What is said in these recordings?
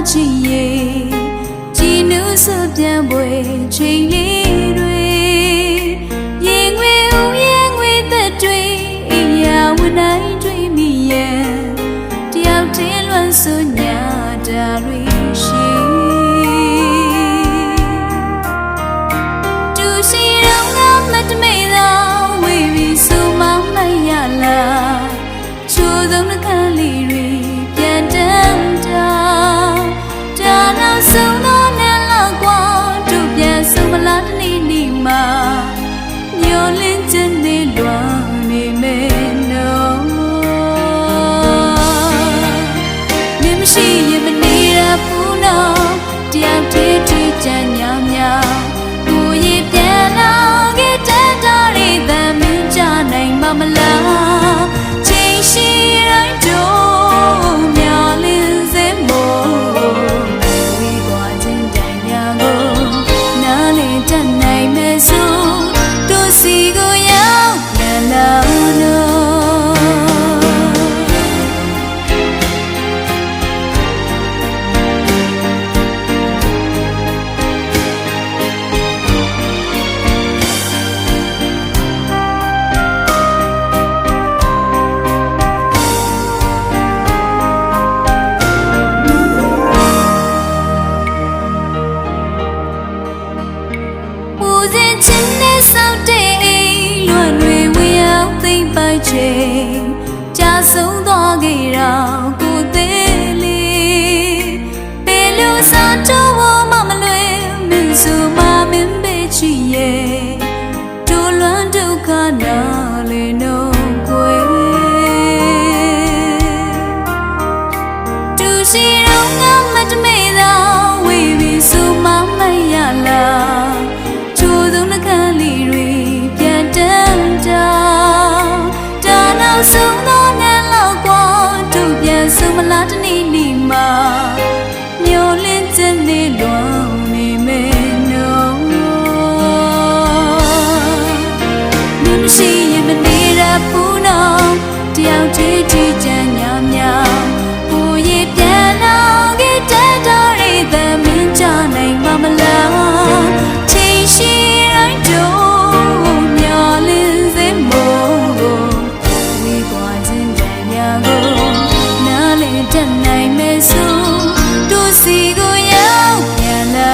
ချစ်ရဲ့ကြည်နူးစွပြန်ပွဲချိန်လေးတွေရင်ငွေဦးရင်ငွေသက်တွေအိယာဝန်တိုင်းတွေမိရဲ့တယောက်တည်းလွန်စွညာတာတွေရှိတူရှိတော့ငါမတမေသာဝေပြီးဆိုမှမရလားချိုးဆုံးနှခမ်းလေးတွေပြန်တမ်းတာဒါနောက်ဆုံးတော့နဲ့လောက်ကွာတို့ပြန်ဆုံးမလားတနေ့နေ့မှာမျောလင်းခြင်းတွေလွန်နေမယ်နော်မင်းမရှိရင်မနေရဘူးနော်တယောက်တည်းထီးချမ်းညာညာကိုရင်ပြန်လာခဲ့တဲ့တော်ရီတမ်းမင်းကြနိုင်မမလားချိန်ရှိတိုင်းတို့မျောလင်းစေမို့ဝေးကွာခြင်းတန်ညာကိုနားလည်တတ်နိုင်မယ်ဆိုတို့စီကိုရောက်ပြန်လာတော့ကြာဆုံးသွားခဲ့တော့ကိုသေးလေးဘယ်လိုစားတော့မှမလွယ်မင်းဆိုမှမင်းပဲချစ်ရဲ့ဒုလွမ်းဒုက္ခနာလေနော်ကွယ်တူရှိတော့ငါမတမေသာဝေးပြီးဆိုမှမရလားချိုးဆုံးနှခမ်းလေးတွေပြန်တမ်းတာဆုံးတော့နဲ့လောက်ကွာတို့ပြန်ဆုံးမလားတနေ့နေ့မှာမျောလင်းခြင်းတွေလွန်နေမယ်နော်မင်းမရှိရင်မနေရဘူးနော်တယောက်တည်းထီးချမ်းညာညာကိုရင်ပြန်လာခဲ့တဲ့တော်ရီတမ်းမင်းကြနိုင်မမလားချိန်ရှိတိုင်းတို့မျောလင်းစေမို့တတ်နိုင်မယ်ဆိုတို့စီကိုရောက်ပြန်လာ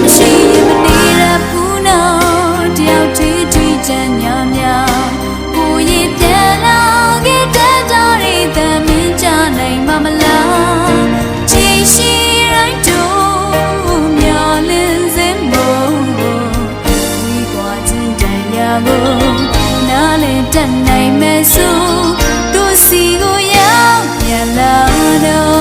မရှိရင်မနေရဘူးနော်တယောက်တည်းထီးချမ်းညာညာကိုရင်ပြန်လာခဲ့တဲ့တော်ရီတမ်းမင်းကြနိုင်မမလားနားလည်တတ်နိုင်မယ်ဆိုတို့စီကိုရောက်ပြန်လာတော့